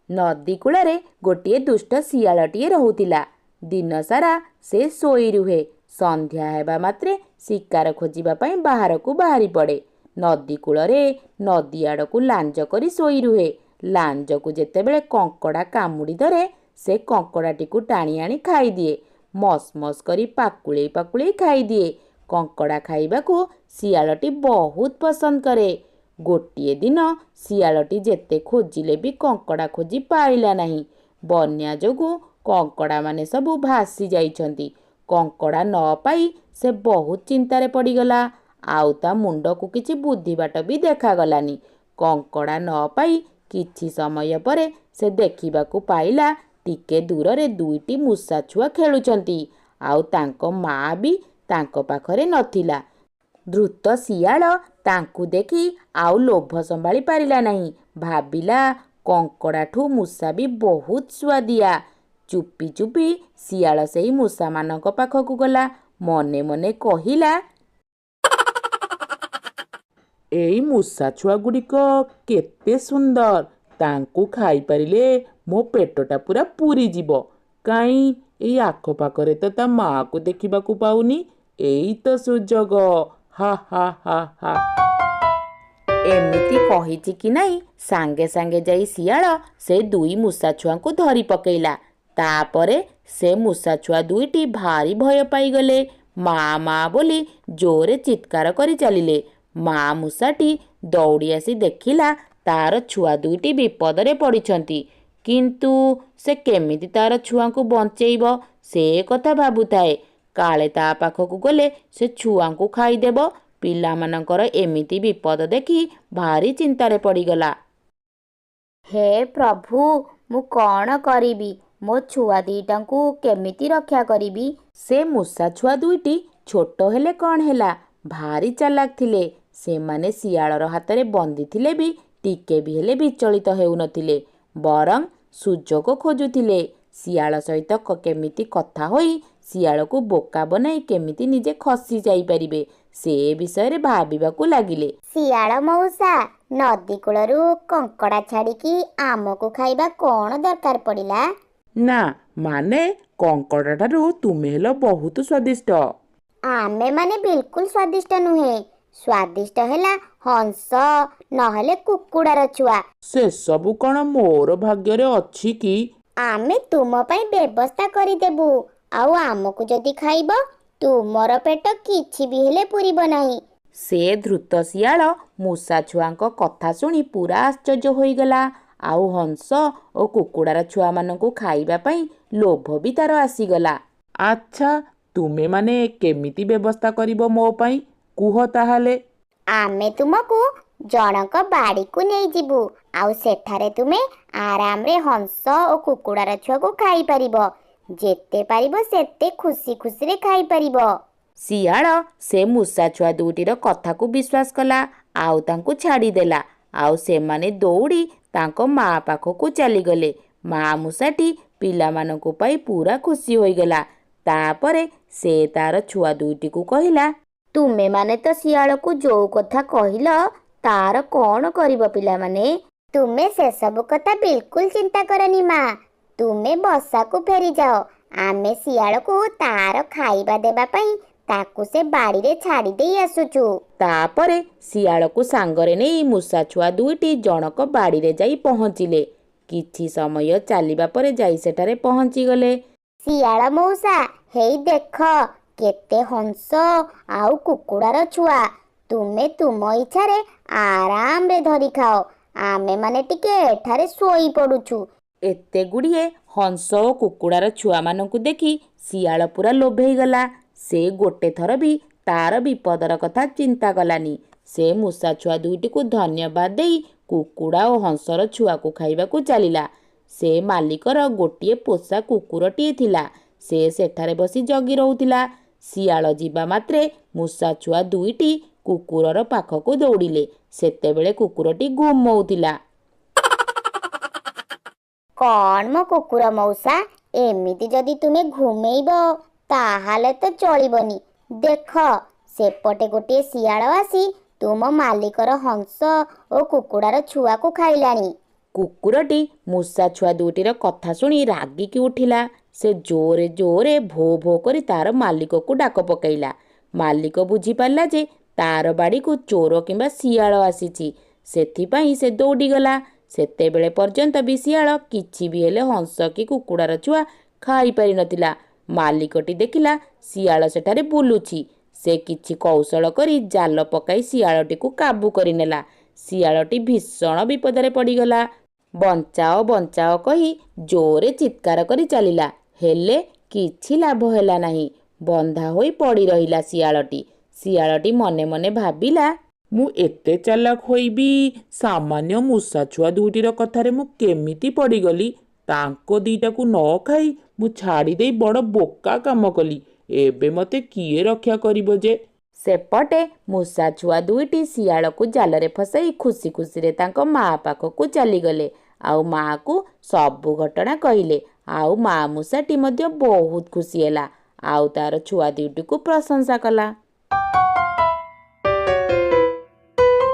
ନଦୀ କୂଳରେ ଗୋଟିଏ ଦୁଷ୍ଟ ଶିଆଳଟିଏ ରହୁଥିଲା। ଦିନସାରା ସେ ଶୋଇ ରୁହେ। ସନ୍ଧ୍ୟା ହେବା ମାତ୍ରେ ଶିକାର ଖୋଜିବା ପାଇଁ ବାହାରକୁ ବାହାରି ପଡ଼େ। ନଦୀ କୂଳରେ ନଦୀ ଆଡ଼କୁ ଲାଞ୍ଜ କରି ଶୋଇ ରୁହେ। ଲାଞ୍ଜକୁ ଯେତେବେଳେ କଙ୍କଡ଼ା କାମୁଡ଼ି ଧରେ, ସେ କଙ୍କଡ଼ାଟିକୁ ଟାଣି ଆଣି ଖାଇଦିଏ। ମସ୍ ମସ୍ କରି ପାକୁଳେଇ ପାକୁଳେଇ ଖାଇଦିଏ। କଙ୍କଡ଼ା ଖାଇବାକୁ ଶିଆଳଟି ବହୁତ ପସନ୍ଦ କରେ। ଗୋଟିଏ ଦିନ ଶିଆଳଟି ଯେତେ ଖୋଜିଲେ ବି କଙ୍କଡ଼ା ଖୋଜି ପାଇଲା ନାହିଁ। ବନ୍ୟା ଯୋଗୁଁ କଙ୍କଡ଼ାମାନେ ସବୁ ଭାସି ଯାଇଛନ୍ତି। କଙ୍କଡ଼ା ନ ପାଇ ସେ ବହୁତ ଚିନ୍ତାରେ ପଡ଼ିଗଲା। ଆଉ ତା ମୁଣ୍ଡକୁ କିଛି ବୁଦ୍ଧିବାଟ ବି ଦେଖାଗଲାନି। କଙ୍କଡ଼ା ନ ପାଇ କିଛି ସମୟ ପରେ ସେ ଦେଖିବାକୁ ପାଇଲା ଟିକେ ଦୂରରେ ଦୁଇଟି ମୂଷା ଛୁଆ ଖେଳୁଛନ୍ତି। ଆଉ ତାଙ୍କ ମା' ବି ତାଙ୍କ ପାଖରେ ନଥିଲା। ଦ୍ରୁତ ଶିଆଳ ତାଙ୍କୁ ଦେଖି ଆଉ ଲୋଭ ସମ୍ଭାଳି ପାରିଲା ନାହିଁ। ଭାବିଲା କଙ୍କଡ଼ାଠୁ ମୂଷା ବି ବହୁତ ସୁଆଦିଆ। ଚୁପି ଚୁପି ଶିଆଳ ସେହି ମୂଷାମାନଙ୍କ ପାଖକୁ ଗଲା। ମନେ ମନେ କହିଲା, ଏଇ ମୂଷା ଛୁଆଗୁଡ଼ିକ କେତେ ସୁନ୍ଦର। ତାଙ୍କୁ ଖାଇପାରିଲେ ମୋ ପେଟଟା ପୁରା ପୂରିଯିବ। କାହିଁ ଏଇ ଆଖପାଖରେ ତ ତା ମାଆକୁ ଦେଖିବାକୁ ପାଉନି। ଏଇ ତ ସୁଯୋଗ। ହା ହା ହା ହା। ଏମିତି କହିଛି କି ନାହିଁ ସାଙ୍ଗେ ସାଙ୍ଗେ ଯାଇ ଶିଆଳ ସେ ଦୁଇ ମୂଷା ଛୁଆଙ୍କୁ ଧରି ପକେଇଲା। ତାପରେ ସେ ମୂଷା ଛୁଆ ଦୁଇଟି ଭାରି ଭୟ ପାଇଗଲେ। ମା ବୋଲି ଜୋରେ ଚିତ୍କାର କରି ଚାଲିଲେ। ମା ମୂଷାଟି ଦୌଡ଼ି ଆସି ଦେଖିଲା ତାର ଛୁଆ ଦୁଇଟି ବିପଦରେ ପଡ଼ିଛନ୍ତି। କିନ୍ତୁ ସେ କେମିତି ତାର ଛୁଆଙ୍କୁ ବଞ୍ଚେଇବ ସେ କଥା ଭାବୁଥାଏ। କାଳେ ତା ପାଖକୁ ଗଲେ ସେ ଛୁଆଙ୍କୁ ଖାଇଦେବ। ପିଲାମାନଙ୍କର ଏମିତି ବିପଦ ଦେଖି ଭାରି ଚିନ୍ତାରେ ପଡ଼ିଗଲା। ହେ ପ୍ରଭୁ, ମୁଁ କ'ଣ କରିବି? ମୋ ଛୁଆ ଦିଟାଙ୍କୁ କେମିତି ରକ୍ଷା କରିବି? ସେ ମୂଷା ଛୁଆ ଦୁଇଟି ଛୋଟ ହେଲେ କ'ଣ ହେଲା, ଭାରି ଚାଲାକ ଥିଲେ। ସେମାନେ ଶିଆଳର ହାତରେ ବନ୍ଦୀ ଥିଲେ ବି ଟିକେ ବି ହେଲେ ବିଚଳିତ ହେଉନଥିଲେ। ବରଂ ସୁଯୋଗ ଖୋଜୁଥିଲେ ଶିଆଳ ସହିତ କେମିତି କଥା ହୋଇ ଶିଆଳକୁ ବୋକା ବନାଇ କେମିତି ନିଜେ ଖସି ଯାଇପାରିବେ ସେ ବିଷୟରେ ଭାବିବାକୁ ଲାଗିଲେ। ଶିଆଳ ମଉସା, ନଦୀ କୂଳରୁ କଙ୍କଡ଼ା ଛାଡ଼ିକି ଆମକୁ ଖାଇବା କ'ଣ ଦରକାର ପଡ଼ିଲା? ନା, ମାନେ କଙ୍କଡ଼ାଠାରୁ ତୁମେ ହେଲ ବହୁତ ସ୍ୱାଦିଷ୍ଟ। ଆମେମାନେ ବିଲକୁଲ ସ୍ୱାଦିଷ୍ଟ ନୁହେଁ। ସ୍ୱାଦିଷ୍ଟ ହେଲା ହଂସ ନହେଲେ କୁକୁଡ଼ାର ଛୁଆ। ସେସବୁ କ'ଣ ମୋର ଭାଗ୍ୟରେ ଅଛି କି? ଆମେ ତୁମ ପାଇଁ ବ୍ୟବସ୍ଥା କରିଦେବୁ। ଆଉ ଆମକୁ ଯଦି ଖାଇବ, ତୁମର ପେଟ କିଛି ବି ହେଲେ ପୂରିବ ନାହିଁ। ସେ ଧୂର୍ତ୍ତ ଶିଆଳ ମୂଷା ଛୁଆଙ୍କ କଥା ଶୁଣି ପୁରା ଆଶ୍ଚର୍ଯ୍ୟ ହୋଇଗଲା। ଆଉ ହଂସ ଓ କୁକୁଡ଼ାର ଛୁଆମାନଙ୍କୁ ଖାଇବା ପାଇଁ ଲୋଭ ବି ତାର ଆସିଗଲା। ଆଚ୍ଛା, ତୁମେମାନେ କେମିତି ବ୍ୟବସ୍ଥା କରିବ ମୋ ପାଇଁ କୁହ ତାହେଲେ। ଆମେ ତୁମକୁ ଜଣଙ୍କ ବାଡ଼ିକୁ ନେଇଯିବୁ। ଆଉ ସେଠାରେ ତୁମେ ଆରାମରେ ହଂସ ଓ କୁକୁଡ଼ାର ଛୁଆକୁ ଖାଇପାରିବ। ଯେତେ ପାରିବ ସେତେ ଖୁସି ଖୁସିରେ ଖାଇପାରିବ। ଶିଆଳ ସେ ମୂଷା ଛୁଆ ଦୁଇଟିର କଥାକୁ ବିଶ୍ୱାସ କଲା। ଆଉ ତାଙ୍କୁ ଛାଡ଼ିଦେଲା। ଆଉ ସେମାନେ ଦୌଡ଼ି ତାଙ୍କ ମା ପାଖକୁ ଚାଲିଗଲେ। ମା ମୂଷାଟି ପିଲାମାନଙ୍କୁ ପାଇ ପୁରା ଖୁସି ହୋଇଗଲା। ତାପରେ ସେ ତାର ଛୁଆ ଦୁଇଟିକୁ କହିଲା, ତୁମେମାନେ ତ ଶିଆଳକୁ ଯୋଉ କଥା କହିଲ ତାର କ'ଣ କରିବ ପିଲାମାନେ? ତୁମେ ସେସବୁ କଥା ବିଲକୁଲ ଚିନ୍ତା କରନି ମା। ତୁମେ ବସାକୁ ଫେରିଯାଅ। ଆମେ ଶିଆଳକୁ ତାର ଖାଇବା ଦେବା ପାଇଁ ତାକୁ ସେ ବାଡ଼ିରେ ଛାଡ଼ି ଦେଇ ଆସୁଛୁ। ତାପରେ ଶିଆଳକୁ ସାଙ୍ଗରେ ନେଇ ମୂଷା ଛୁଆ ଦୁଇଟି ଜଣକ ବାଡ଼ିରେ ଯାଇ ପହଞ୍ଚିଲେ। କିଛି ସମୟ ଚାଲିବା ପରେ ଯାଇ ସେଠାରେ ପହଞ୍ଚିଗଲେ। ଶିଆଳ ମଉସା, ହେଇ ଦେଖ କେତେ ହଂସ ଆଉ କୁକୁଡ଼ାର ଛୁଆ। ତୁମେ ତୁମ ଇଚ୍ଛାରେ ଆରାମରେ ଧରି ଖାଅ। ଆମେମାନେ ଟିକେ ଏଠାରେ ଶୋଇ ପଡ଼ୁଛୁ। ଏତେ ଗୁଡ଼ିଏ ହଂସ ଓ କୁକୁଡ଼ାର ଛୁଆମାନଙ୍କୁ ଦେଖି ଶିଆଳ ପୁରା ଲୋଭେଇଗଲା। ସେ ଗୋଟେ ଥର ବି ତାର ବିପଦର କଥା ଚିନ୍ତା କଲାନି। ସେ ମୂଷା ଛୁଆ ଦୁଇଟିକୁ ଧନ୍ୟବାଦ ଦେଇ କୁକୁଡ଼ା ଓ ହଂସର ଛୁଆକୁ ଖାଇବାକୁ ଚାଲିଲା। ସେ ମାଲିକର ଗୋଟିଏ ପୋଷା କୁକୁରଟିଏ ଥିଲା। ସେ ସେଠାରେ ବସି ଜଗି ରହୁଥିଲା। ଶିଆଳ ଯିବା ମାତ୍ରେ ମୂଷା ଛୁଆ ଦୁଇଟି କୁକୁରର ପାଖକୁ ଦୌଡ଼ିଲେ। ସେତେବେଳେ କୁକୁରଟି ଘୁମଉଥିଲା। କ'ଣ ମୋ କୁକୁର ମଉସା, ଏମିତି ଯଦି ତୁମେ ଘୁମେଇବ ତାହେଲେ ତ ଚଳିବନି। ଦେଖ, ସେପଟେ ଗୋଟିଏ ଶିଆଳ ଆସି ତୁମ ମାଲିକର ହଂସ ଓ କୁକୁଡ଼ାର ଛୁଆକୁ ଖାଇଲାଣି। କୁକୁରଟି ମୂଷା ଛୁଆ ଦୁଇଟିର କଥା ଶୁଣି ରାଗିକି ଉଠିଲା। ସେ ଜୋରେ ଜୋରେ ଭୋ ଭୋ କରି ତାର ମାଲିକକୁ ଡାକ ପକାଇଲା। ମାଲିକ ବୁଝିପାରିଲା ଯେ ତାର ବାଡ଼ିକୁ ଚୋର କିମ୍ବା ଶିଆଳ ଆସିଛି। ସେଥିପାଇଁ ସେ ଦୌଡ଼ିଗଲା। ସେତେବେଳେ ପର୍ଯ୍ୟନ୍ତ ବି ଶିଆଳ କିଛି ବି ହେଲେ ହଂସ କି କୁକୁଡ଼ାର ଛୁଆ ଖାଇପାରିନଥିଲା। ମାଲିକଟି ଦେଖିଲା ଶିଆଳ ସେଠାରେ ବୁଲୁଛି। ସେ କିଛି କୌଶଳ କରି ଜାଲ ପକାଇ ଶିଆଳଟିକୁ କାବୁ କରିନେଲା। ଶିଆଳଟି ଭୀଷଣ ବିପଦରେ ପଡ଼ିଗଲା। ବଞ୍ଚାଅ ବଞ୍ଚାଅ କହି ଜୋରେ ଚିତ୍କାର କରି ଚାଲିଲା, ହେଲେ କିଛି ଲାଭ ହେଲା ନାହିଁ। ବନ୍ଧା ହୋଇ ପଡ଼ି ରହିଲା ଶିଆଳଟି। ଶିଆଳଟି ମନେ ମନେ ଭାବିଲା, ମୁଁ ଏତେ ଚାଲାକ ହୋଇବି ସାମାନ୍ୟ ମୂଷା ଛୁଆ ଦୁଇଟିର କଥାରେ ମୁଁ କେମିତି ପଡ଼ିଗଲି? ତାଙ୍କ ଦିଟାକୁ ନ ଖାଇ ମୁଁ ଛାଡ଼ି ଦେଇ ବଡ଼ ବୋକା କାମ କଲି। ଏବେ ମୋତେ କିଏ ରକ୍ଷା କରିବ ଯେ? ସେପଟେ ମୂଷା ଛୁଆ ଦୁଇଟି ଶିଆଳକୁ ଜାଲରେ ଫସାଇ ଖୁସି ଖୁସିରେ ତାଙ୍କ ମା ପାଖକୁ ଚାଲିଗଲେ। ଆଉ ମାଆକୁ ସବୁ ଘଟଣା କହିଲେ। ଆଉ ମା ମୂଷାଟି ମଧ୍ୟ ବହୁତ ଖୁସି ହେଲା। ଆଉ ତାର ଛୁଆ ଦୁଇଟିକୁ ପ୍ରଶଂସା କଲା।